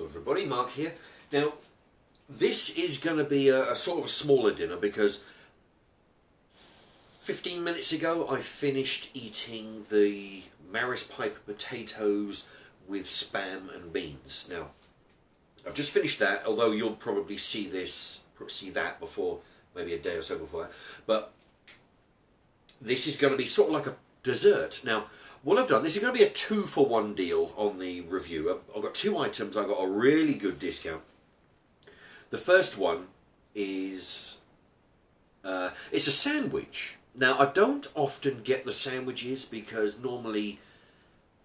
everybody, Mark here. Now, this is going to be a sort of a smaller dinner because 15 minutes ago I finished eating the Maris Piper potatoes with spam and beans. Now, I've just finished that, although you'll probably see that before, maybe a day or so before that. But this is going to be sort of like a dessert. Now, what I've done, this is going to be a 2-for-1 deal on the review. I've got two items. I got a really good discount. The first one is it's a sandwich. Now, I don't often get the sandwiches because normally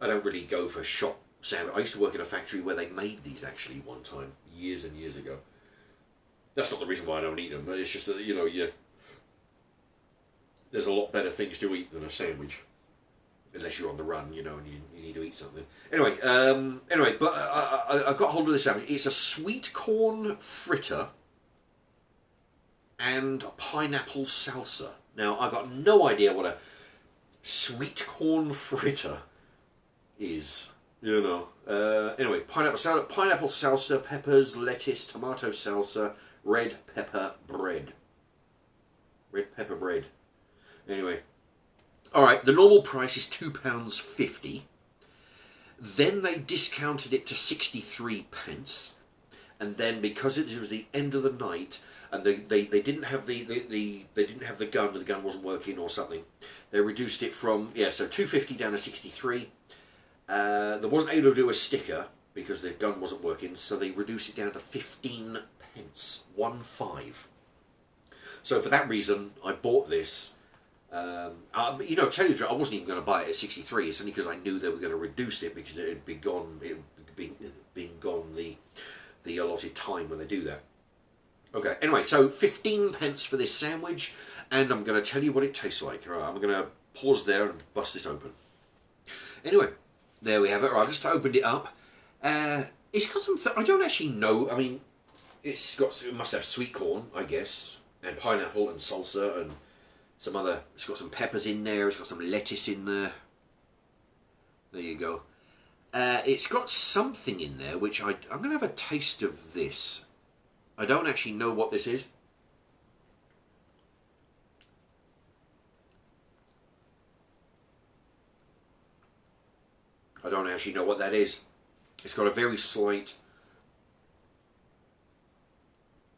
I don't really go for shop sandwich. I used to work in a factory where they made these actually one time, years and years ago. That's not the reason why I don't eat them. But it's just that, you know, there's a lot better things to eat than a sandwich. Unless you're on the run, you know, and you need to eat something. Anyway, but I got hold of this sandwich. It's a sweet corn fritter and pineapple salsa. Now, I got no idea what a sweet corn fritter is, you know. Anyway, pineapple salsa, peppers, lettuce, tomato salsa, red pepper bread. Red pepper bread. Anyway. Alright, the normal price is £2.50. Then they discounted it to 63 pence. And then because it was the end of the night and they didn't have they didn't have the gun wasn't working or something, they reduced it from so £2.50 down to 63. They wasn't able to do a sticker because the gun wasn't working, so they reduced it down to 15 pence. 1.5. So for that reason I bought this. You know, tell you the truth, I wasn't even going to buy it at 63. It's only because I knew they were going to reduce it because it had been gone. It had been gone the allotted time when they do that. Okay. Anyway, so 15 pence for this sandwich, and I'm going to tell you what it tastes like. All right, I'm going to pause there and bust this open. Anyway, there we have it. All right, I've just opened it up. It's got some. I don't actually know. I mean, it must have sweet corn, I guess, and pineapple and salsa and some other. It's got some peppers in there. It's got some lettuce in there. There you go. It's got something in there which I'm going to have a taste of this. I don't actually know what this is. I don't actually know what that is. It's got a very slight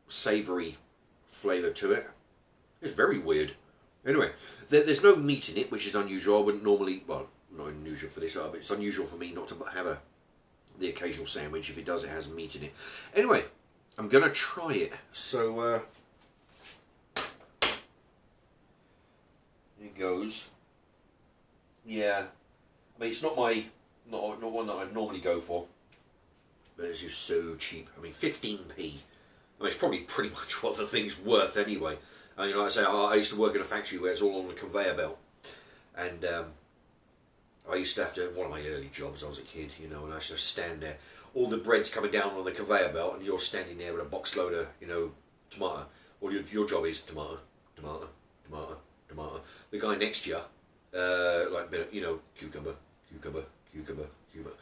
savoury flavour to it. It's very weird. Anyway, there's no meat in it, which is unusual. I wouldn't normally, well, not unusual for this, but it's unusual for me not to have the occasional sandwich. If it does, it has meat in it. Anyway, I'm going to try it. So, it goes. Yeah, I mean, it's not one that I normally go for, but it's just so cheap. I mean, 15p. I mean, it's probably pretty much what the thing's worth anyway. I mean, like I say, I used to work in a factory where it's all on a conveyor belt, and I used to have to, one of my early jobs, I was a kid, you know, and I used to stand there, all the bread's coming down on the conveyor belt, and you're standing there with a box load of, you know, tomato. All your job is tomato, tomato, tomato, tomato. The guy next to you, like, you know, cucumber, cucumber, cucumber, cucumber.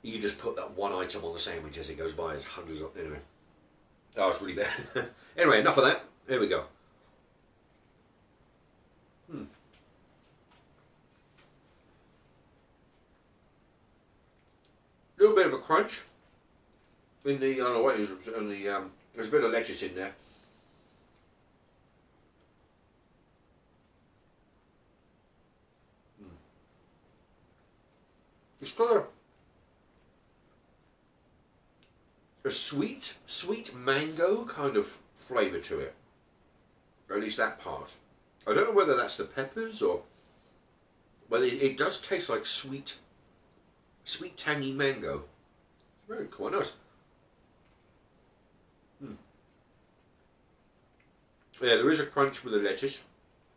You just put that one item on the sandwich as it goes by. There's hundreds of, anyway. That was really bad. Anyway, enough of that. Here we go. A little bit of a crunch in the, I don't know what it is, in the, there's a bit of lettuce in there. It's got a sweet mango kind of flavour to it. Or at least that part. I don't know whether that's the peppers or, but it does taste like sweet tangy mango. Very quite nice. Yeah, there is a crunch with the lettuce.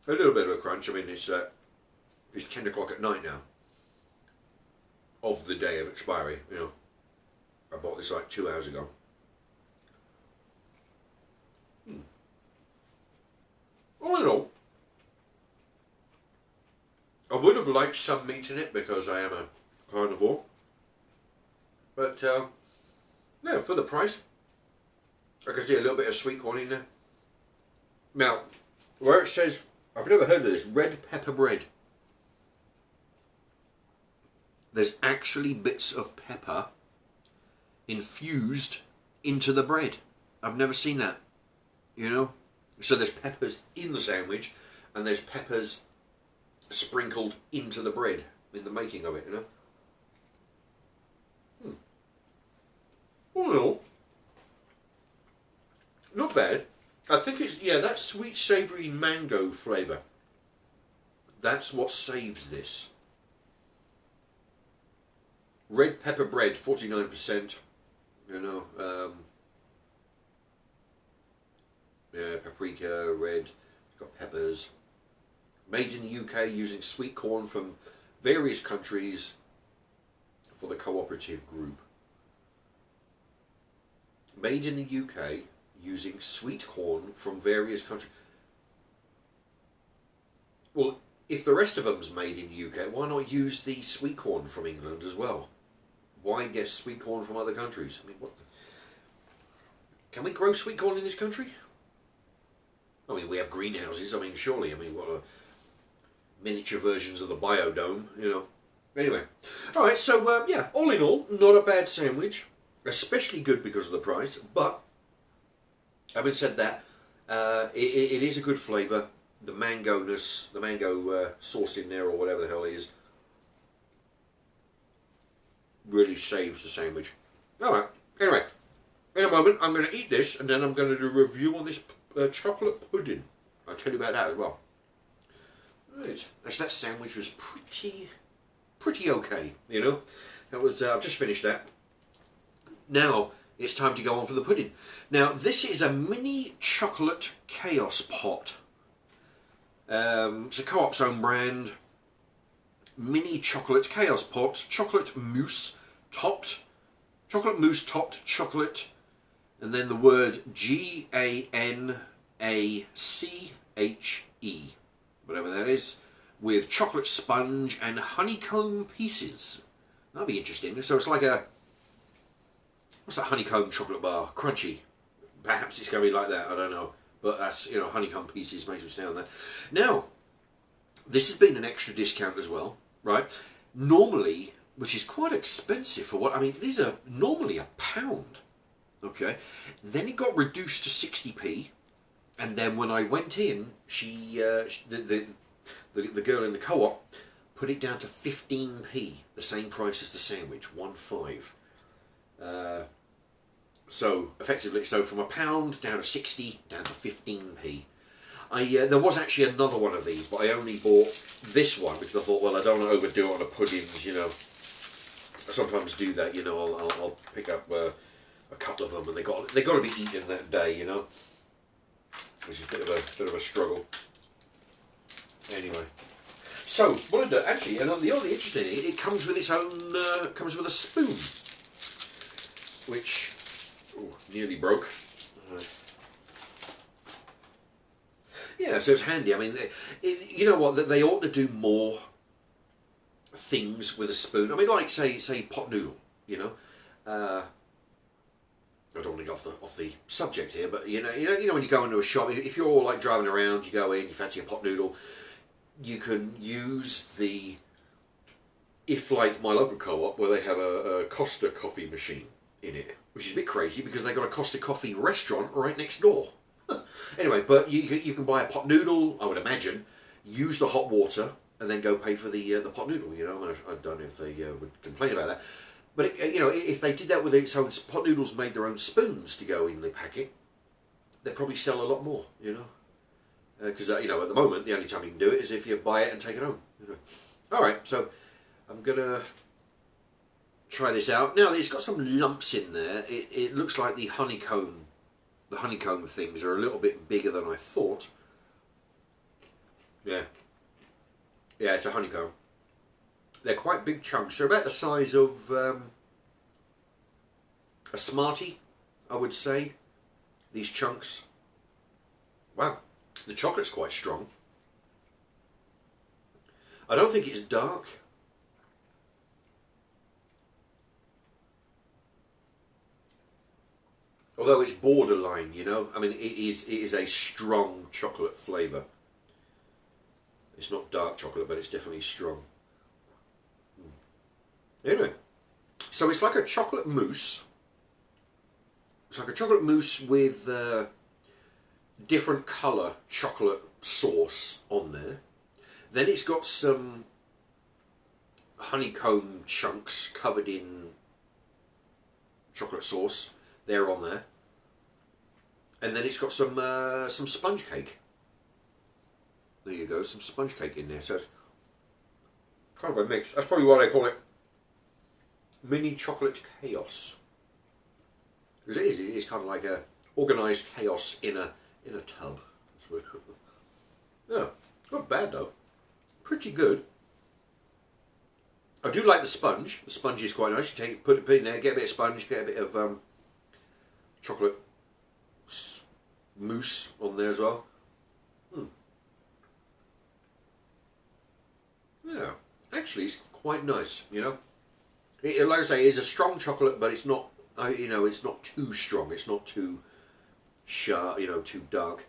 A little bit of a crunch. I mean, it's 10 o'clock at night now. Of the day of expiry, you know. I bought this like 2 hours ago. All in all, I would have liked some meat in it because I am a carnivore. But Yeah, for the price, I can see a little bit of sweet corn in there. Now, where it says, I've never heard of this, red pepper bread. There's actually bits of pepper infused into the bread. I've never seen that, you know. So there's peppers in the sandwich, and there's peppers sprinkled into the bread in the making of it, you know. All in all, not bad. I think it's, yeah, that sweet savoury mango flavour. That's what saves this. Red pepper bread, 49%. You know, yeah, paprika, red, it's got peppers. Made in the UK using sweet corn from various countries for the cooperative group. Made in the UK using sweet corn from various countries. Well, if the rest of them's made in the UK, why not use the sweet corn from England as well? Why get sweet corn from other countries? I mean, what? Can we grow sweet corn in this country? I mean, we have greenhouses. I mean, surely. I mean, what are miniature versions of the biodome, you know? Anyway, all right. So yeah, all in all, not a bad sandwich. Especially good because of the price. But having said that, it is a good flavour. The mango-ness, the mango sauce in there, or whatever the hell it is, really saves the sandwich. Alright, anyway, in a moment I'm going to eat this, and then I'm going to do a review on this chocolate pudding. I'll tell you about that as well. Right, actually that sandwich was pretty okay, you know. That was, I've just finished that. Now, it's time to go on for the pudding. Now, this is a mini chocolate chaos pot. It's a Co-op's own brand. Mini chocolate chaos pot, chocolate mousse topped chocolate, and then the word GANACHE, whatever that is, with chocolate sponge and honeycomb pieces. That'll be interesting. So it's like a, what's that honeycomb chocolate bar? Crunchy. Perhaps it's going to be like that, I don't know. But that's, you know, honeycomb pieces makes me sound that. Now, this has been an extra discount as well, right? Normally, which is quite expensive for what, I mean, these are normally £1, okay? Then it got reduced to 60p, and then when I went in, the girl in the co-op put it down to 15p, the same price as the sandwich, 1.5. So effectively, so from £1 down to 60, down to 15p. There was actually another one of these, but I only bought this one because I thought, well, I don't want to overdo it on the puddings, you know. I sometimes do that, you know. I'll pick up a couple of them, and they got to be eaten that day, you know, which is a bit of a struggle. Anyway, so what I do actually, and the only interesting thing, it comes with its own, comes with a spoon, which nearly broke. Yeah, so it's handy. I mean, you know what? They ought to do more things with a spoon. I mean, like say pot noodle. You know, I don't want to go off the subject here, but you know when you go into a shop, if you're all like driving around, you go in, you fancy a pot noodle, you can use the, if like my local co-op where they have a Costa coffee machine in it, which is a bit crazy because they've got a Costa coffee restaurant right next door. Anyway, but you can buy a pot noodle, I would imagine, use the hot water, and then go pay for the pot noodle. You know, I don't know if they would complain about that. But you know, if they did that with its own pot noodles, made their own spoons to go in the packet, they'd probably sell a lot more. You know, because you know, at the moment the only time you can do it is if you buy it and take it home. You know. All right, so I'm gonna try this out. Now it's got some lumps in there. It looks like the honeycomb things are a little bit bigger than I thought. Yeah, it's a honeycomb. They're quite big chunks. They're about the size of a Smartie, I would say. These chunks. Wow, the chocolate's quite strong. I don't think it's dark. Although it's borderline, you know. I mean, it is a strong chocolate flavour. It's not dark chocolate, but it's definitely strong. Anyway, so it's like a chocolate mousse. It's like a chocolate mousse with different colour chocolate sauce on there. Then it's got some honeycomb chunks covered in chocolate sauce. They're on there. And then it's got some sponge cake. There you go, some sponge cake in there. So it's kind of a mix. That's probably why they call it mini chocolate chaos. Because it is kind of like a organised chaos in a tub. Yeah, not bad though. Pretty good. I do like the sponge. The sponge is quite nice. You put it in there, get a bit of sponge, get a bit of chocolate mousse on there as well. Yeah, actually, it's quite nice. You know, like I say, it's a strong chocolate, but it's not. It's not too strong. It's not too sharp. Too dark.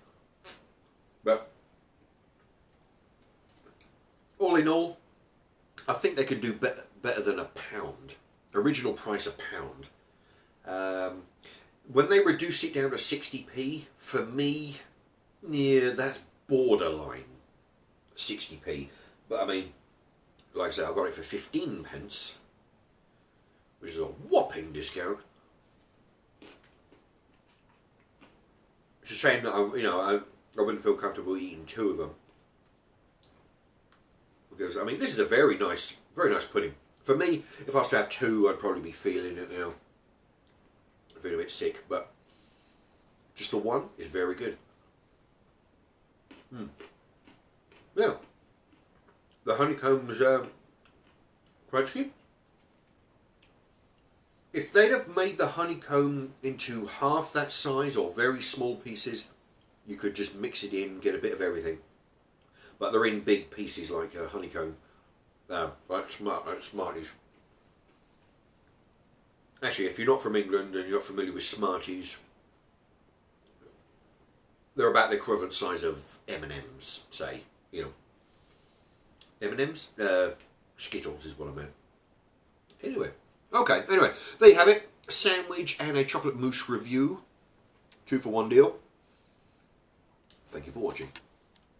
But all in all, I think they could do better than £1. Original price £1. When they reduced it down to 60p, for me, yeah, that's borderline 60p. But I mean, like I say, I got it for 15 pence, which is a whopping discount. It's a shame that I wouldn't feel comfortable eating 2 of them, because I mean, this is a very nice pudding. For me, if I was to have 2, I'd probably be feeling it, feeling a bit sick. But just the one is very good. Yeah, the honeycomb's crunchy. If they'd have made the honeycomb into half that size or very small pieces, you could just mix it in, get a bit of everything. But they're in big pieces like a honeycomb. That's Smarties. Actually, if you're not from England and you're not familiar with Smarties, they're about the equivalent size of M&M's, say. M&M's? Skittles is what I meant. Anyway, there you have it. A sandwich and a chocolate mousse review. 2 for 1 deal. Thank you for watching.